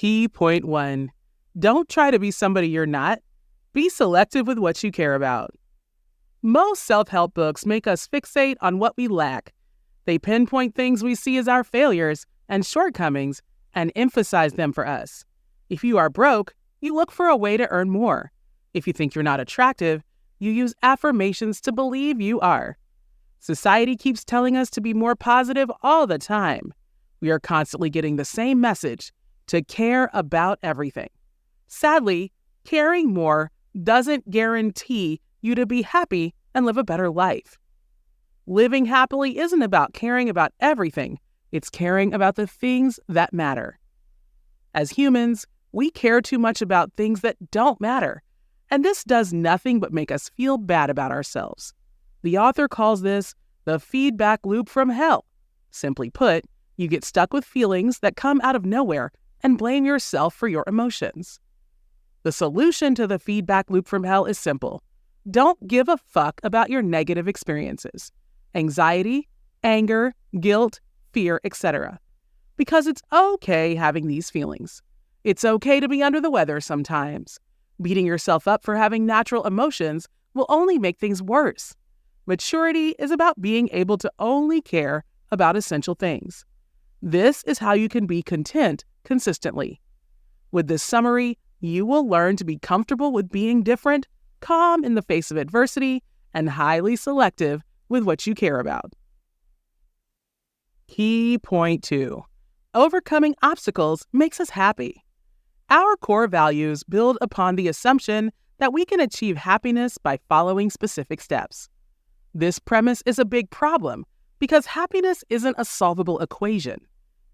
Key point 1. Don't try to be somebody you're not. Be selective with what you care about. Most self-help books make us fixate on what we lack. They pinpoint things we see as our failures and shortcomings and emphasize them for us. If you are broke, you look for a way to earn more. If you think you're not attractive, you use affirmations to believe you are. Society keeps telling us to be more positive all the time. We are constantly getting the same message, to care about everything. Sadly, caring more doesn't guarantee you to be happy and live a better life. Living happily isn't about caring about everything. It's caring about the things that matter. As humans, we care too much about things that don't matter, and this does nothing but make us feel bad about ourselves. The author calls this the feedback loop from hell. Simply put, you get stuck with feelings that come out of nowhere and blame yourself for your emotions. The solution to the feedback loop from hell is simple. Don't give a fuck about your negative experiences, anxiety, anger, guilt, fear, etc. Because it's okay having these feelings. It's okay to be under the weather sometimes. Beating yourself up for having natural emotions will only make things worse. Maturity is about being able to only care about essential things. This is how you can be content consistently. With this summary, you will learn to be comfortable with being different, calm in the face of adversity, and highly selective with what you care about. Key point 2. Overcoming obstacles makes us happy. Our core values build upon the assumption that we can achieve happiness by following specific steps. This premise is a big problem because happiness isn't a solvable equation.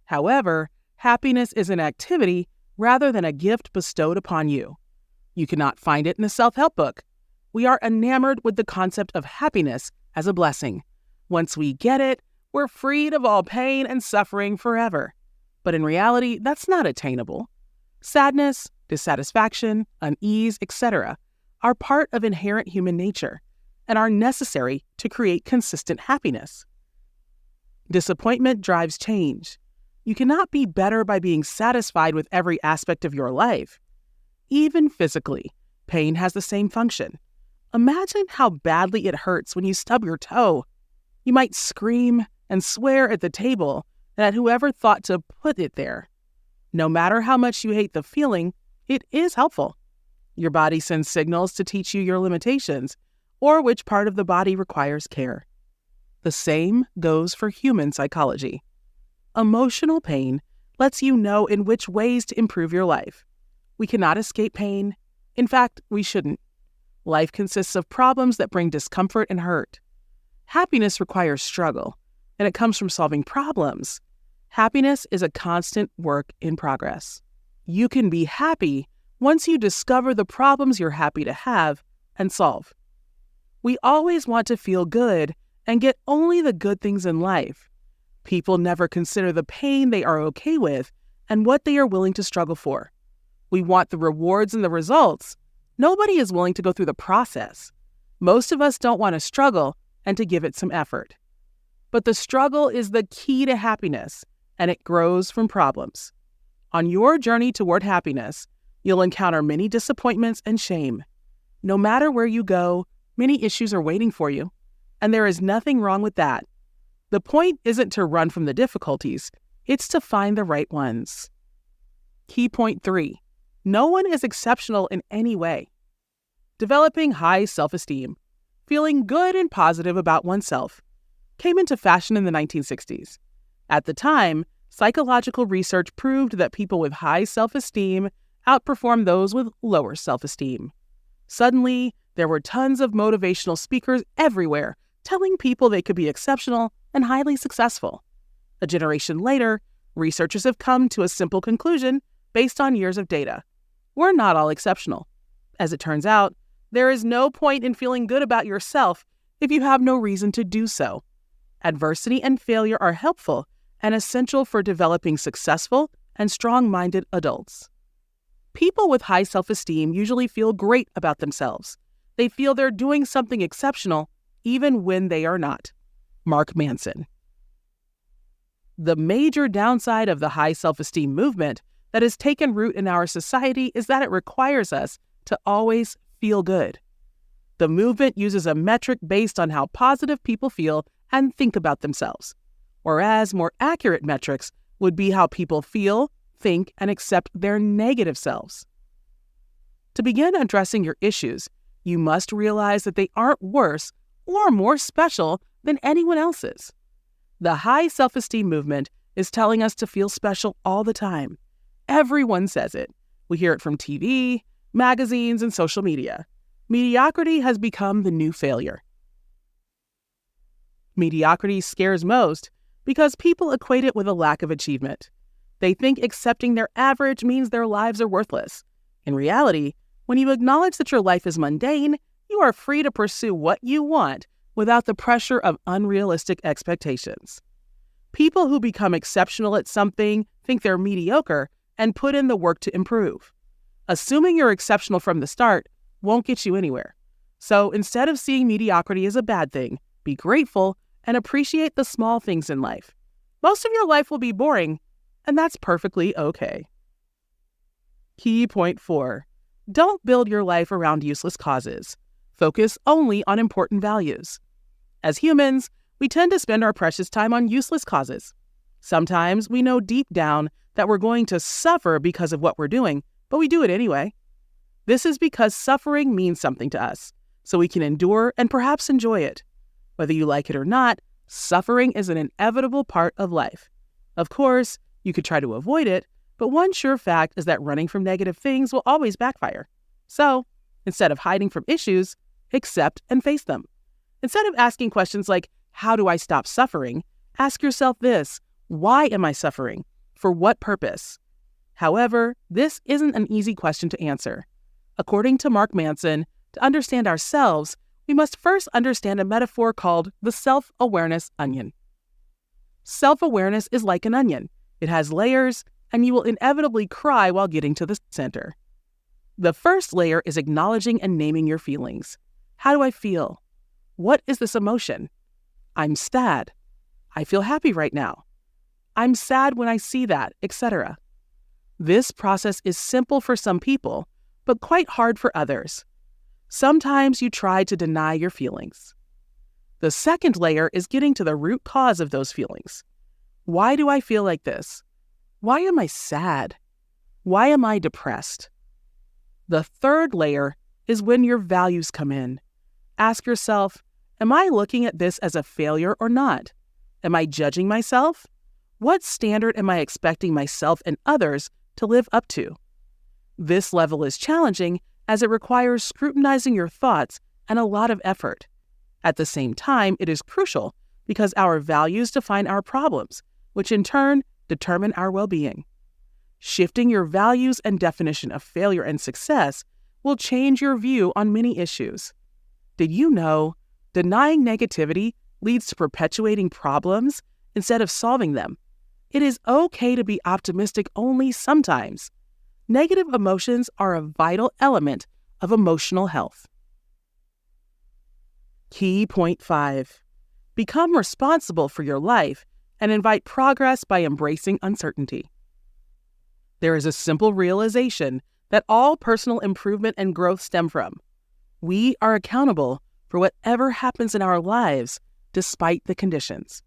However, happiness is an activity rather than a gift bestowed upon you. You cannot find it in a self-help book. We are enamored with the concept of happiness as a blessing. Once we get it, we're freed of all pain and suffering forever. But in reality, that's not attainable. Sadness, dissatisfaction, unease, etc. are part of inherent human nature and are necessary to create consistent happiness. Disappointment drives change. You cannot be better by being satisfied with every aspect of your life. Even physically, pain has the same function. Imagine how badly it hurts when you stub your toe. You might scream and swear at the table and at whoever thought to put it there. No matter how much you hate the feeling, it is helpful. Your body sends signals to teach you your limitations or which part of the body requires care. The same goes for human psychology. Emotional pain lets you know in which ways to improve your life. We cannot escape pain. In fact, we shouldn't. Life consists of problems that bring discomfort and hurt. Happiness requires struggle, and it comes from solving problems. Happiness is a constant work in progress. You can be happy once you discover the problems you're happy to have and solve. We always want to feel good and get only the good things in life. People never consider the pain they are okay with and what they are willing to struggle for. We want the rewards and the results. Nobody is willing to go through the process. Most of us don't want to struggle and to give it some effort. But the struggle is the key to happiness, and it grows from problems. On your journey toward happiness, you'll encounter many disappointments and shame. No matter where you go, many issues are waiting for you, and there is nothing wrong with that. The point isn't to run from the difficulties, it's to find the right ones. Key point 3. No one is exceptional in any way. Developing high self-esteem, feeling good and positive about oneself, came into fashion in the 1960s. At the time, psychological research proved that people with high self-esteem outperformed those with lower self-esteem. Suddenly, there were tons of motivational speakers everywhere telling people they could be exceptional and highly successful. A generation later, researchers have come to a simple conclusion based on years of data. We're not all exceptional. As it turns out, there is no point in feeling good about yourself if you have no reason to do so. Adversity and failure are helpful and essential for developing successful and strong-minded adults. People with high self-esteem usually feel great about themselves. They feel they're doing something exceptional even when they are not. Mark Manson. The major downside of the high self-esteem movement that has taken root in our society is that it requires us to always feel good. The movement uses a metric based on how positive people feel and think about themselves, whereas more accurate metrics would be how people feel, think, and accept their negative selves. To begin addressing your issues, you must realize that they aren't worse or more special than anyone else's. The high self-esteem movement is telling us to feel special all the time. Everyone says it. We hear it from TV, magazines, and social media. Mediocrity has become the new failure. Mediocrity scares most because people equate it with a lack of achievement. They think accepting their average means their lives are worthless. In reality, when you acknowledge that your life is mundane, you are free to pursue what you want without the pressure of unrealistic expectations. People who become exceptional at something think they're mediocre and put in the work to improve. Assuming you're exceptional from the start won't get you anywhere. So instead of seeing mediocrity as a bad thing, be grateful and appreciate the small things in life. Most of your life will be boring, and that's perfectly okay. Key point 4. Don't build your life around useless causes. Focus only on important values. As humans, we tend to spend our precious time on useless causes. Sometimes we know deep down that we're going to suffer because of what we're doing, but we do it anyway. This is because suffering means something to us, so we can endure and perhaps enjoy it. Whether you like it or not, suffering is an inevitable part of life. Of course, you could try to avoid it, but one sure fact is that running from negative things will always backfire. So, instead of hiding from issues, accept and face them. Instead of asking questions like, how do I stop suffering? Ask yourself this: why am I suffering? For what purpose? However, this isn't an easy question to answer. According to Mark Manson, to understand ourselves, we must first understand a metaphor called the self-awareness onion. Self-awareness is like an onion. It has layers, and you will inevitably cry while getting to the center. The first layer is acknowledging and naming your feelings. How do I feel? What is this emotion? I'm sad. I feel happy right now. I'm sad when I see that, etc. This process is simple for some people, but quite hard for others. Sometimes you try to deny your feelings. The second layer is getting to the root cause of those feelings. Why do I feel like this? Why am I sad? Why am I depressed? The third layer is when your values come in. Ask yourself, am I looking at this as a failure or not? Am I judging myself? What standard am I expecting myself and others to live up to? This level is challenging as it requires scrutinizing your thoughts and a lot of effort. At the same time, it is crucial because our values define our problems, which in turn determine our well-being. Shifting your values and definition of failure and success will change your view on many issues. Did you know denying negativity leads to perpetuating problems instead of solving them? It is okay to be optimistic only sometimes. Negative emotions are a vital element of emotional health. Key point 5. Become responsible for your life and invite progress by embracing uncertainty. There is a simple realization that all personal improvement and growth stem from. We are accountable for whatever happens in our lives despite the conditions.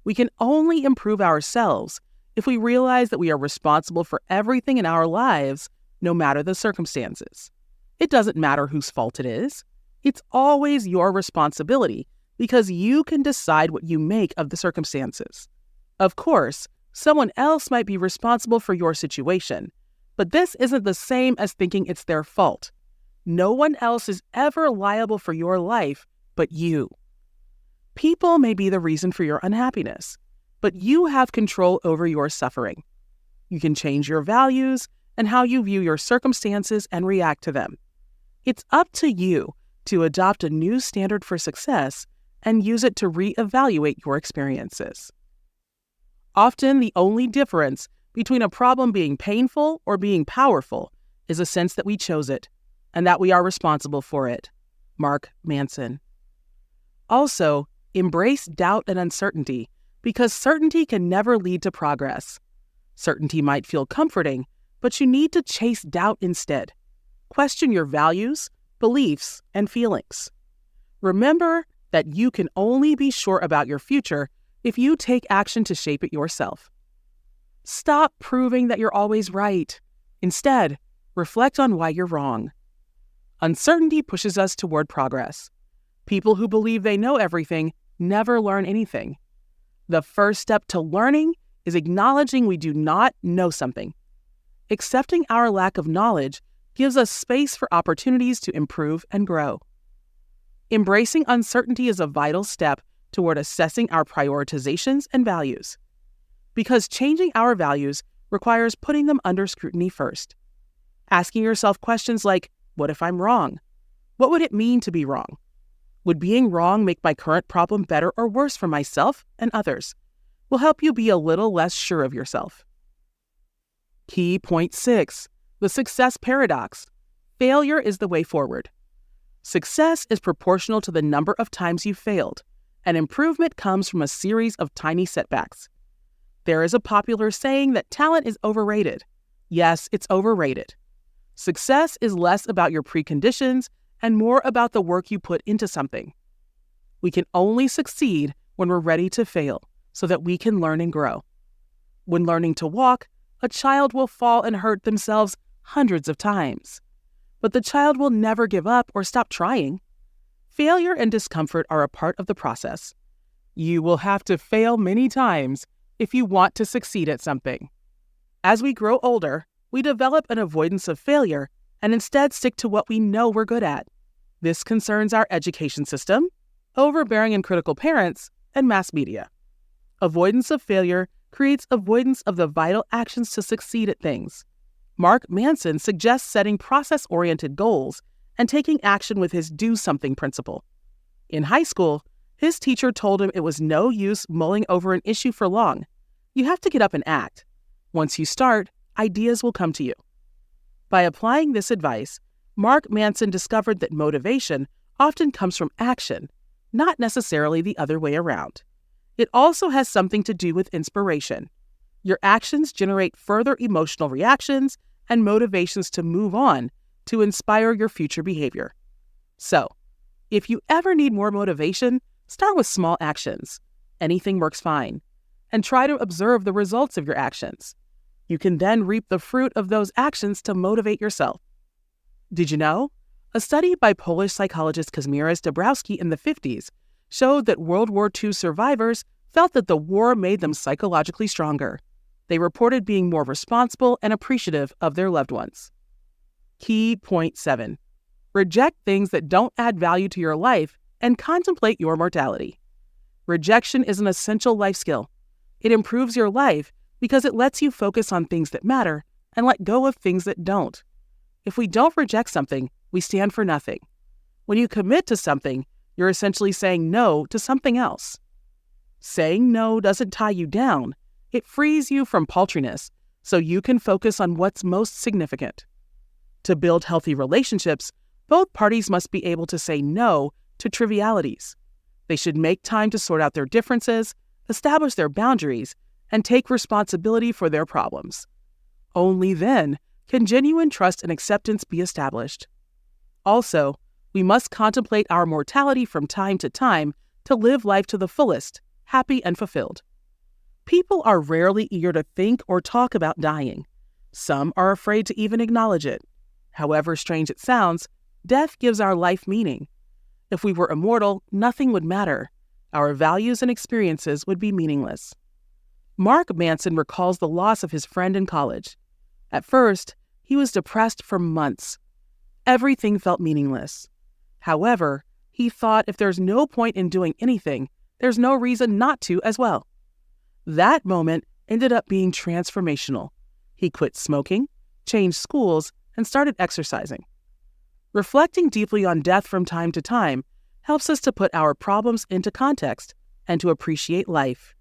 We can only improve ourselves if we realize that we are responsible for everything in our lives, no matter the circumstances. It doesn't matter whose fault it is. It's always your responsibility because you can decide what you make of the circumstances. Of course, someone else might be responsible for your situation, but this isn't the same as thinking it's their fault. No one else is ever liable for your life but you. People may be the reason for your unhappiness, but you have control over your suffering. You can change your values and how you view your circumstances and react to them. It's up to you to adopt a new standard for success and use it to reevaluate your experiences. Often, the only difference between a problem being painful or being powerful is a sense that we chose it and that we are responsible for it. Mark Manson. Also, embrace doubt and uncertainty because certainty can never lead to progress. Certainty might feel comforting, but you need to chase doubt instead. Question your values, beliefs, and feelings. Remember that you can only be sure about your future if you take action to shape it yourself. Stop proving that you're always right. Instead, reflect on why you're wrong. Uncertainty pushes us toward progress. People who believe they know everything never learn anything. The first step to learning is acknowledging we do not know something. Accepting our lack of knowledge gives us space for opportunities to improve and grow. Embracing uncertainty is a vital step toward assessing our prioritizations and values. Because changing our values requires putting them under scrutiny first. Asking yourself questions like, what if I'm wrong? What would it mean to be wrong? Would being wrong make my current problem better or worse for myself and others? Will help you be a little less sure of yourself. Key point 6, the success paradox. Failure is the way forward. Success is proportional to the number of times you failed, and improvement comes from a series of tiny setbacks. There is a popular saying that talent is overrated. Yes, it's overrated. Success is less about your preconditions and more about the work you put into something. We can only succeed when we're ready to fail so that we can learn and grow. When learning to walk, a child will fall and hurt themselves hundreds of times. But the child will never give up or stop trying. Failure and discomfort are a part of the process. You will have to fail many times if you want to succeed at something. As we grow older, we develop an avoidance of failure and instead stick to what we know we're good at. This concerns our education system, overbearing and critical parents, and mass media. Avoidance of failure creates avoidance of the vital actions to succeed at things. Mark Manson suggests setting process-oriented goals and taking action with his do-something principle. In high school, his teacher told him it was no use mulling over an issue for long. You have to get up and act. Once you start, ideas will come to you. By applying this advice, Mark Manson discovered that motivation often comes from action, not necessarily the other way around. It also has something to do with inspiration. Your actions generate further emotional reactions and motivations to move on to inspire your future behavior. So, if you ever need more motivation, start with small actions. Anything works fine. And try to observe the results of your actions. You can then reap the fruit of those actions to motivate yourself. Did you know? A study by Polish psychologist Kazimierz Dabrowski in the 50s showed that World War II survivors felt that the war made them psychologically stronger. They reported being more responsible and appreciative of their loved ones. Key point 7. Reject things that don't add value to your life and contemplate your mortality. Rejection is an essential life skill. It improves your life because it lets you focus on things that matter and let go of things that don't. If we don't reject something, we stand for nothing. When you commit to something, you're essentially saying no to something else. Saying no doesn't tie you down. It frees you from paltriness so you can focus on what's most significant. To build healthy relationships, both parties must be able to say no to trivialities. They should make time to sort out their differences, establish their boundaries, and take responsibility for their problems. Only then can genuine trust and acceptance be established. Also, we must contemplate our mortality from time to live life to the fullest, happy and fulfilled. People are rarely eager to think or talk about dying. Some are afraid to even acknowledge it. However strange it sounds, death gives our life meaning. If we were immortal, nothing would matter. Our values and experiences would be meaningless. Mark Manson recalls the loss of his friend in college. At first, he was depressed for months. Everything felt meaningless. However, he thought if there's no point in doing anything, there's no reason not to as well. That moment ended up being transformational. He quit smoking, changed schools, and started exercising. Reflecting deeply on death from time to time helps us to put our problems into context and to appreciate life.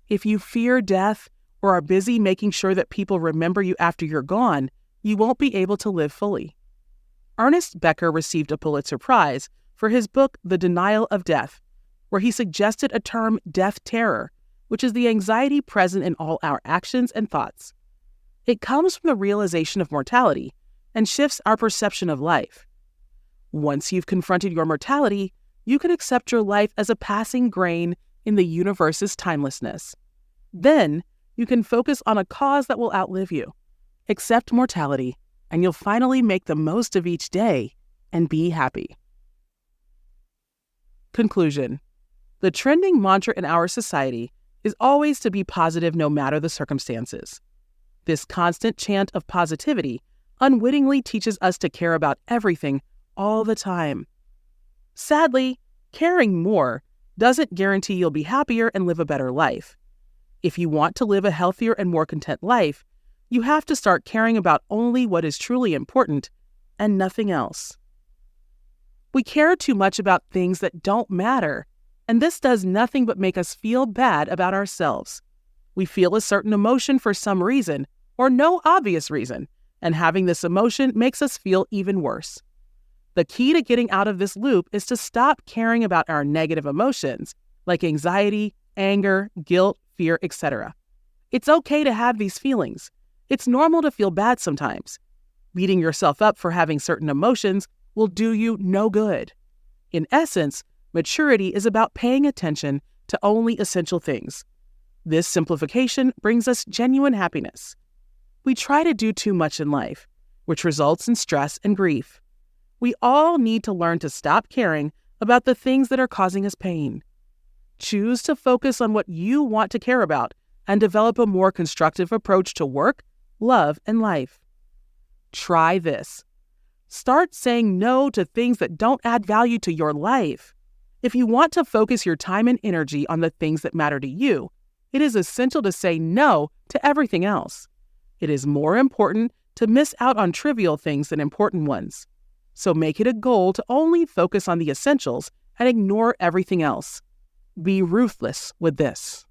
If you fear death or are busy making sure that people remember you after you're gone, you won't be able to live fully. Ernest Becker received a Pulitzer Prize for his book The Denial of Death, where he suggested a term death terror which is the anxiety present in all our actions and thoughts. It comes from the realization of mortality and shifts our perception of life. Once you've confronted your mortality, you can accept your life as a passing grain in the universe's timelessness. Then, you can focus on a cause that will outlive you. Accept mortality, and you'll finally make the most of each day and be happy. Conclusion. The trending mantra in our society is always to be positive no matter the circumstances. This constant chant of positivity unwittingly teaches us to care about everything all the time. Sadly, caring more doesn't guarantee you'll be happier and live a better life. If you want to live a healthier and more content life, you have to start caring about only what is truly important and nothing else. We care too much about things that don't matter, and this does nothing but make us feel bad about ourselves. We feel a certain emotion for some reason or no obvious reason, and having this emotion makes us feel even worse. The key to getting out of this loop is to stop caring about our negative emotions, like anxiety, anger, guilt, fear, etc. It's okay to have these feelings. It's normal to feel bad sometimes. Beating yourself up for having certain emotions will do you no good. In essence, maturity is about paying attention to only essential things. This simplification brings us genuine happiness. We try to do too much in life, which results in stress and grief. We all need to learn to stop caring about the things that are causing us pain. Choose to focus on what you want to care about and develop a more constructive approach to work, love, and life. Try this. Start saying no to things that don't add value to your life. If you want to focus your time and energy on the things that matter to you, it is essential to say no to everything else. It is more important to miss out on trivial things than important ones. So make it a goal to only focus on the essentials and ignore everything else. Be ruthless with this.